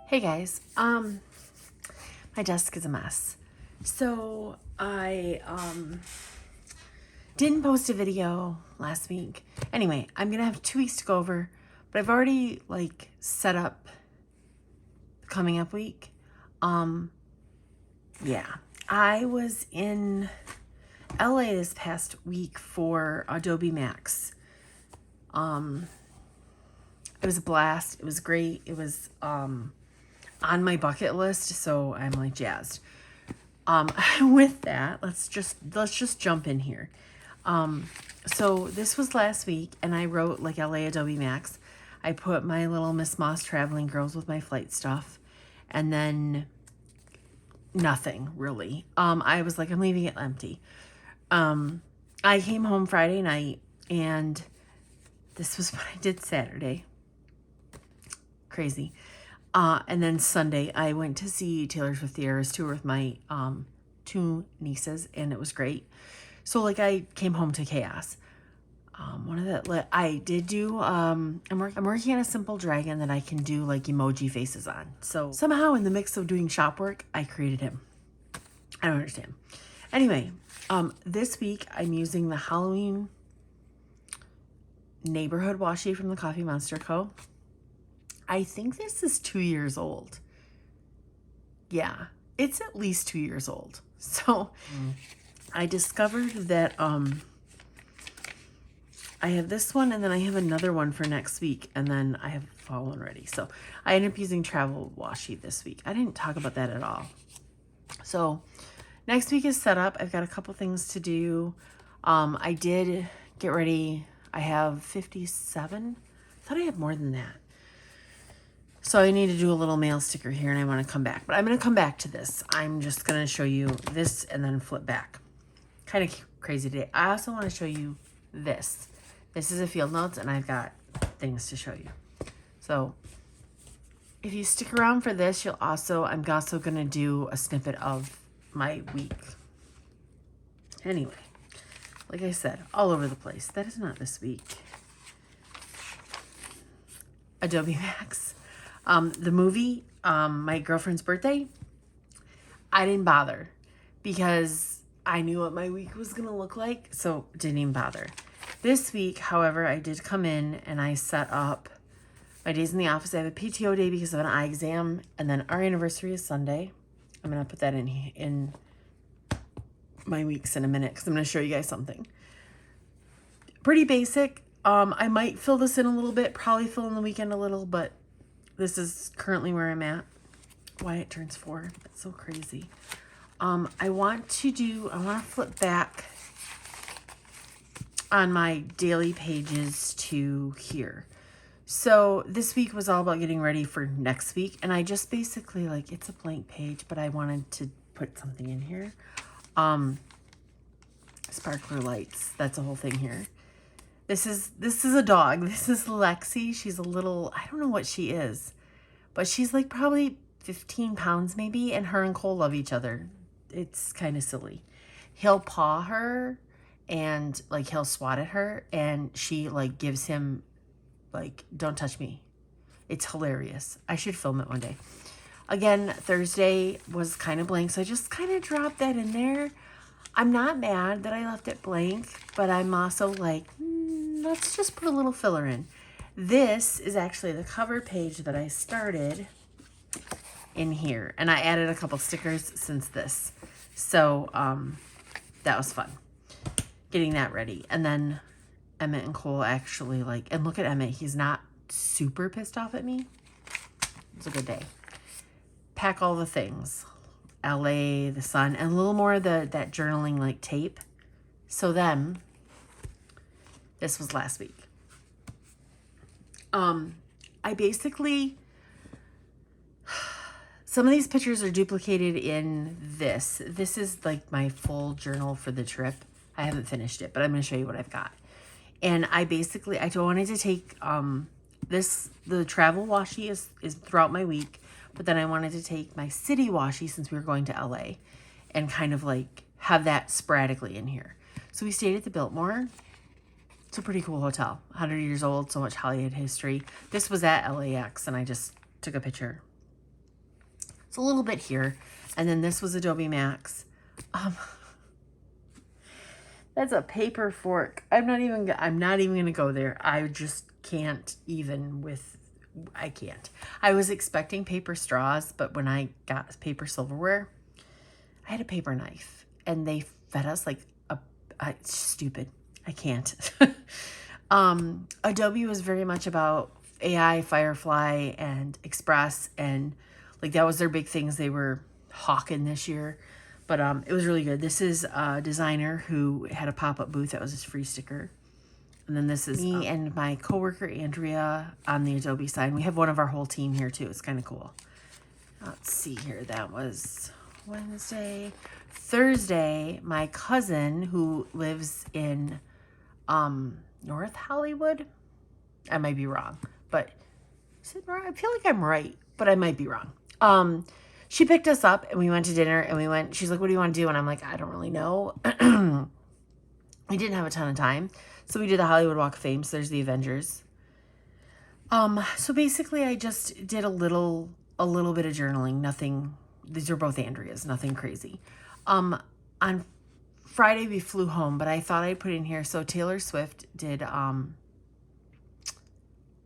Hey guys, my desk is a mess. So I didn't post a video last week. Anyway, I'm gonna have 2 weeks to go over, but I've already set up the coming up week. Yeah, I was in LA this past week for Adobe Max. It was a blast. It was great. It was on my bucket list, so I'm jazzed. With that, let's just jump in here. So this was last week, and I wrote LA Adobe Max. I put my little Miss Moss traveling girls with my flight stuff, and then nothing really. I was I'm leaving it empty. I came home Friday night, and this was what I did Saturday. Crazy. And then Sunday, I went to see Taylor Swift the Eras Tour with my 2 nieces, and it was great. So I came home to chaos. I did do I'm working on a simple dragon that I can do emoji faces on. So somehow in the mix of doing shop work, I created him. I don't understand. Anyway, this week I'm using the Halloween neighborhood washi from the Coffee Monster Co. I think this is 2 years old. Yeah, it's at least 2 years old. So I discovered that I have this one, and then I have another one for next week, and then I have a fall one ready. So I ended up using travel washi this week. I didn't talk about that at all. So next week is set up. I've got a couple things to do. I did get ready. I have 57. I thought I had more than that. So I need to do a little mail sticker here, and I want to come back. But I'm going to come back to this. I'm just going to show you this and then flip back. Kind of crazy today. I also want to show you this. This is a field notes, and I've got things to show you. So if you stick around for this, I'm also going to do a snippet of my week. Anyway, like I said, all over the place. That is not this week. Adobe Max. The movie, My Girlfriend's Birthday, I didn't bother because I knew what my week was going to look like, so didn't even bother. This week, however, I did come in and I set up my days in the office. I have a PTO day because of an eye exam, and then our anniversary is Sunday. I'm going to put that in my weeks in a minute because I'm going to show you guys something. Pretty basic. I might fill this in a little bit, probably fill in the weekend a little, but this is currently where I'm at. Wyatt turns 4. It's so crazy. I want to flip back on my daily pages to here. So this week was all about getting ready for next week. And I just basically it's a blank page, but I wanted to put something in here. Sparkler lights. That's a whole thing here. This is a dog. This is Lexi. She's a little, I don't know what she is, but she's probably 15 pounds maybe, and her and Cole love each other. It's kind of silly. He'll paw her and he'll swat at her, and she gives him don't touch me. It's hilarious. I should film it one day. Again, Thursday was kind of blank, so I just kind of dropped that in there. I'm not mad that I left it blank, but I'm also let's just put a little filler in. This is actually the cover page that I started in here, and I added a couple stickers since this. So that was fun getting that ready. And then Emmett and Cole actually and look at Emmett. He's not super pissed off at me. It's a good day. Pack all the things. LA, the sun, and a little more of that journaling tape. So then, this was last week. I basically, some of these pictures are duplicated in this. This is my full journal for the trip. I haven't finished it, but I'm going to show you what I've got. And I wanted to take, the travel washi is throughout my week. But then I wanted to take my city washi since we were going to LA and kind of have that sporadically in here. So we stayed at the Biltmore. It's a pretty cool hotel. 100 years old, so much Hollywood history. This was at LAX, and I just took a picture. It's a little bit here. And then this was Adobe Max. That's a paper fork. I'm not even going to go there. I just can't even with, I can't. I was expecting paper straws, but when I got paper silverware, I had a paper knife and they fed us like it's stupid. I can't. Adobe was very much about AI, Firefly, and Express, and like that was their big things they were hawking this year. But it was really good. This is a designer who had a pop-up booth that was his free sticker. And then this is me and my coworker Andrea on the Adobe side. We have one of our whole team here too. It's kind of cool. Let's see here. That was Wednesday. Thursday, my cousin who lives in North Hollywood. I might be wrong, but I feel like I'm right, but I might be wrong. She picked us up and we went to dinner and she's like, what do you want to do? And I'm like, I don't really know. We didn't have a ton of time. So we did the Hollywood Walk of Fame. So there's the Avengers. So basically I just did a little bit of journaling. Nothing, these are both Andrea's, nothing crazy. On Friday we flew home, but I thought I'd put in here. So Taylor Swift did,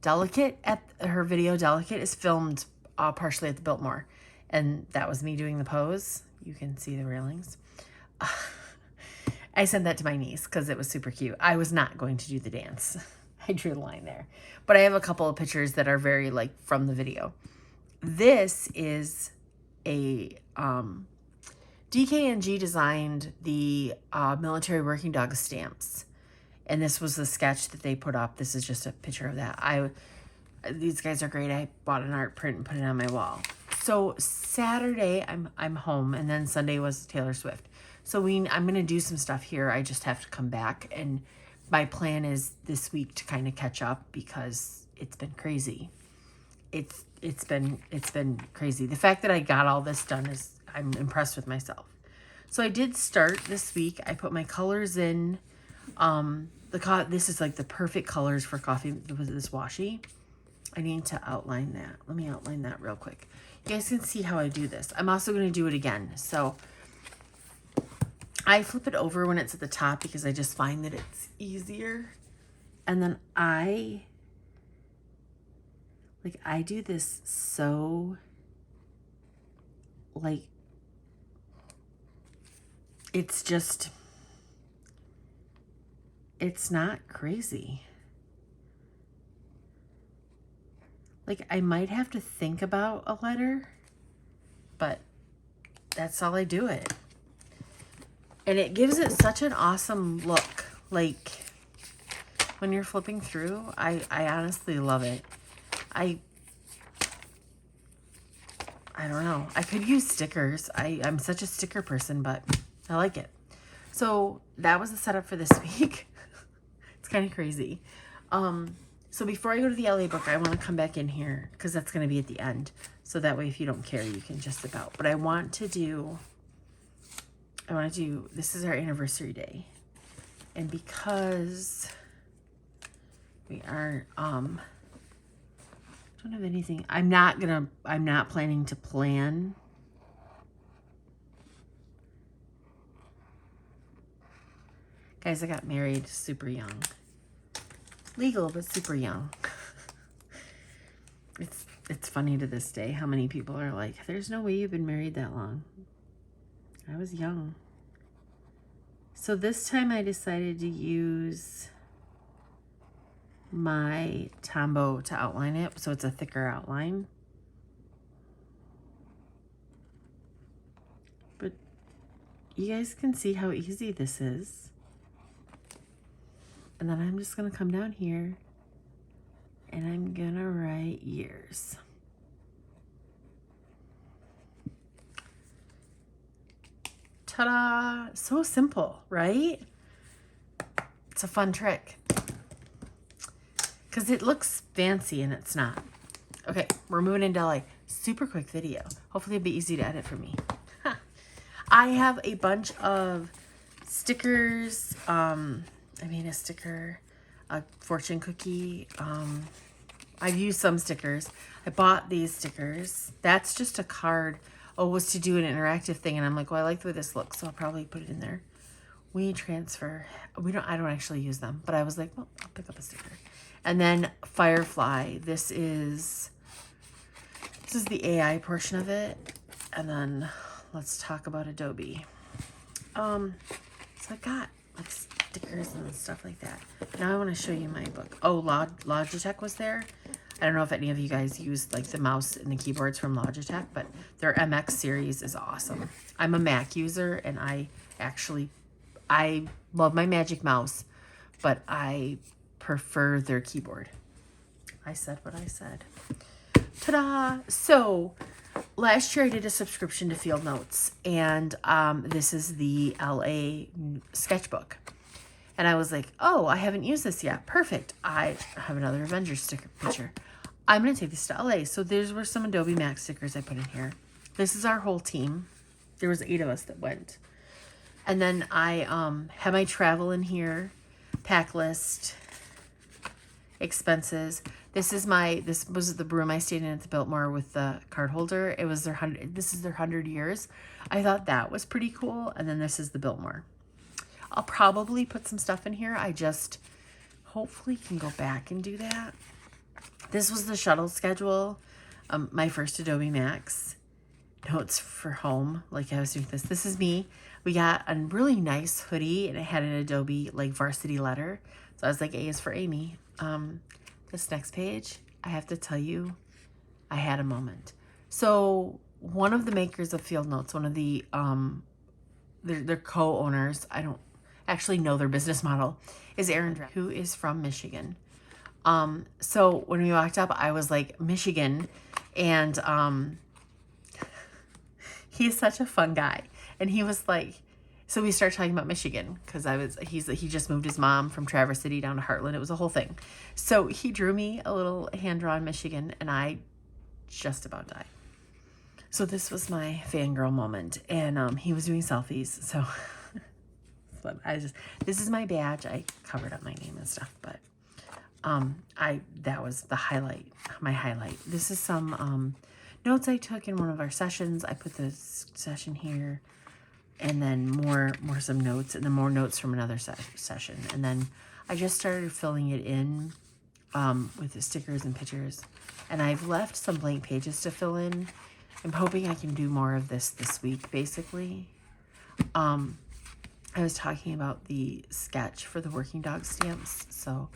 Delicate at her video. Delicate is filmed partially at the Biltmore. And that was me doing the pose. You can see the railings. I sent that to my niece because it was super cute. I was not going to do the dance. I drew the line there. But I have a couple of pictures that are very like from the video. This is a DKNG designed the military working dog stamps. And this was the sketch that they put up. This is just a picture of that. These guys are great. I bought an art print and put it on my wall. So Saturday I'm home, and then Sunday was Taylor Swift. So I'm gonna do some stuff here. I just have to come back, and my plan is this week to kind of catch up because it's been crazy. It's been crazy. The fact that I got all this done I'm impressed with myself. So I did start this week. I put my colors in. This is like the perfect colors for coffee with this washi. I need to outline that. Let me outline that real quick. You guys can see how I do this. I'm also going to do it again. So I flip it over when it's at the top because I just find that it's easier. And then I do this so like, it's not crazy. Like, I might have to think about a letter, but that's how I do it. And it gives it such an awesome look. Like, when you're flipping through, I honestly love it. I don't know. I could use stickers. I'm such a sticker person, but I like it. So that was the setup for this week. It's kind of crazy. So before I go to the LA book, I want to come back in here because that's going to be at the end. So that way, if you don't care, you can just zip out. But I want to do, this is our anniversary day. And because we are, don't have anything, I'm not planning to plan. Guys, I got married super young. Legal, but super young. It's funny to this day how many people are like, there's no way you've been married that long. I was young. So this time I decided to use my Tombow to outline it, so it's a thicker outline. But you guys can see how easy this is. And then I'm just going to come down here and I'm going to write years. Ta-da! So simple, right? It's a fun trick. Because it looks fancy and it's not. Okay, we're moving into LA. Super quick video. Hopefully it'll be easy to edit for me. I have a bunch of stickers. A sticker, a fortune cookie. I've used some stickers. I bought these stickers. That's just a card was to do an interactive thing, and I'm like, well, I like the way this looks, so I'll probably put it in there. We transfer. I don't actually use them, but I was like, well, I'll pick up a sticker. And then Firefly. This is the AI portion of it. And then let's talk about Adobe. So I got like stickers and stuff like that. Now I want to show you my book. Oh, Logitech was there. I don't know if any of you guys use like the mouse and the keyboards from Logitech, but their MX series is awesome. I'm a Mac user, and I love my Magic Mouse, but I prefer their keyboard. I said what I said. Ta-da! So last year I did a subscription to Field Notes, and this is the LA sketchbook. And I was like, oh, I haven't used this yet. Perfect. I have another Avengers sticker picture. I'm going to take this to LA. So these were some Adobe Max stickers I put in here. This is our whole team. There was 8 of us that went. And then I have my travel in here, pack list, expenses. This was the room I stayed in at the Biltmore with the card holder. It was this is their 100 years. I thought that was pretty cool. And then this is the Biltmore. I'll probably put some stuff in here. I just hopefully can go back and do that. This was the shuttle schedule. My first Adobe Max. Notes for home. Like I was doing this. This is me. We got a really nice hoodie, and it had an Adobe like varsity letter. So I was like, A is for Amy. This next page, I have to tell you, I had a moment. So one of the makers of Field Notes, one of the they're co-owners. I don't actually know their business model. Is Aaron, who is from Michigan. So when we walked up, I was like, Michigan, and he's such a fun guy. And he was like, so we started talking about Michigan because he just moved his mom from Traverse City down to Heartland. It was a whole thing. So he drew me a little hand-drawn Michigan, and I just about died. So this was my fangirl moment, and he was doing selfies. So this is my badge. I covered up my name and stuff, but that was the highlight, my highlight. This is some notes I took in one of our sessions. I put this session here, and then more some notes, and then more notes from another session. And then I just started filling it in with the stickers and pictures. And I've left some blank pages to fill in. I'm hoping I can do more of this week, basically. I was talking about the sketch for the working dog stamps, so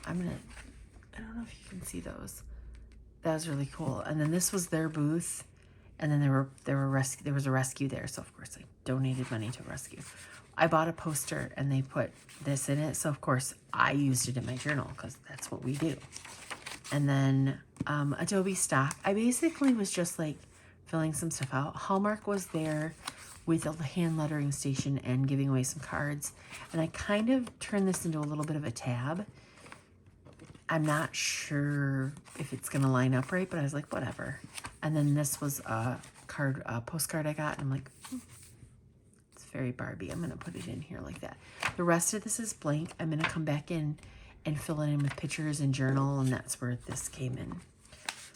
I don't know if you can see those. That was really cool. And then this was their booth, and then there was a rescue there, so of course I donated money to a rescue. I bought a poster, and they put this in it, so of course I used it in my journal because that's what we do. And then Adobe stock. I basically was just like filling some stuff out. Hallmark was there with a hand lettering station and giving away some cards. And I kind of turned this into a little bit of a tab. I'm not sure if it's going to line up right, but I was like, whatever. And then this was a postcard I got, and I'm like, it's very Barbie. I'm going to put it in here like that. The rest of this is blank. I'm going to come back in and fill it in with pictures and journal, and that's where this came in.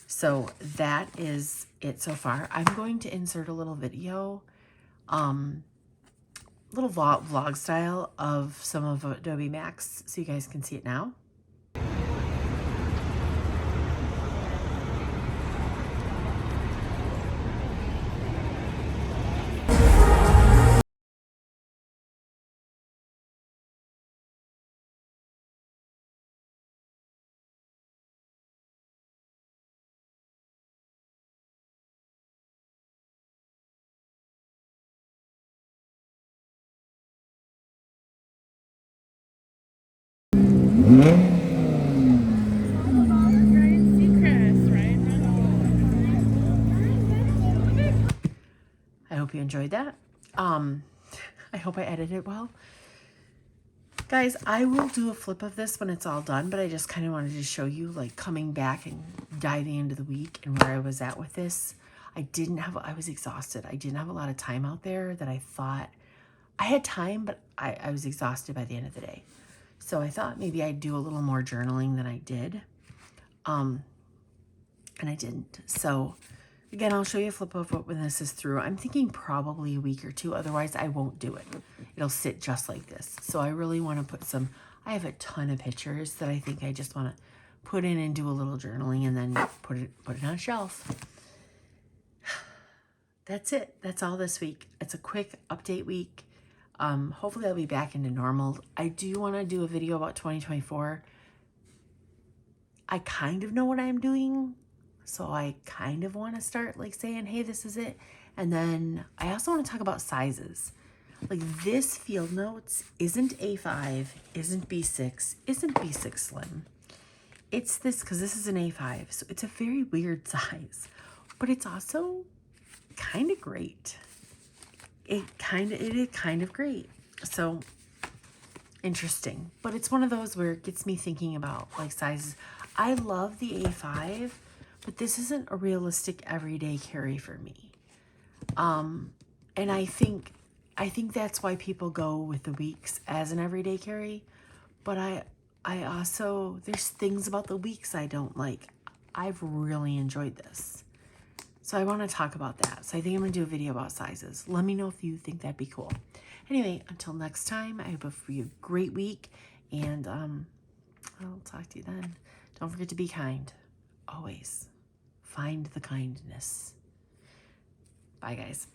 So that is it so far. I'm going to insert a little video, little vlog style of some of Adobe Max so you guys can see it now. I hope you enjoyed that. I hope I edited it well. Guys, I will do a flip of this when it's all done, but I just kind of wanted to show you like coming back and diving into the week and where I was at with this. I was exhausted. I didn't have a lot of time out there that I thought I had time, but I was exhausted by the end of the day. So I thought maybe I'd do a little more journaling than I did. And I didn't. So Again, I'll show you a flip of it when this is through. I'm thinking probably a week or two, otherwise I won't do it. It'll sit just like this. So I really want to put some, I have a ton of pictures that I think I just want to put in and do a little journaling and then put it on a shelf. That's it. That's all this week. It's a quick update week. Hopefully I'll be back into normal. I do want to do a video about 2024. I kind of know what I'm doing, so I kind of want to start like saying, hey, this is it. And then I also want to talk about sizes. Like this field notes isn't A5, isn't B6, isn't B6 slim. It's this, because this is an A5, so it's a very weird size, but it's also kind of great. It is kind of great. So interesting, but it's one of those where it gets me thinking about like sizes. I love the A5, but this isn't a realistic everyday carry for me. And I think that's why people go with the Weeks as an everyday carry. But I also, there's things about the Weeks I don't like. I've really enjoyed this. So I want to talk about that. So I think I'm going to do a video about sizes. Let me know if you think that'd be cool. Anyway, until next time, I hope you a great week. And I'll talk to you then. Don't forget to be kind. Always. Find the kindness. Bye, guys.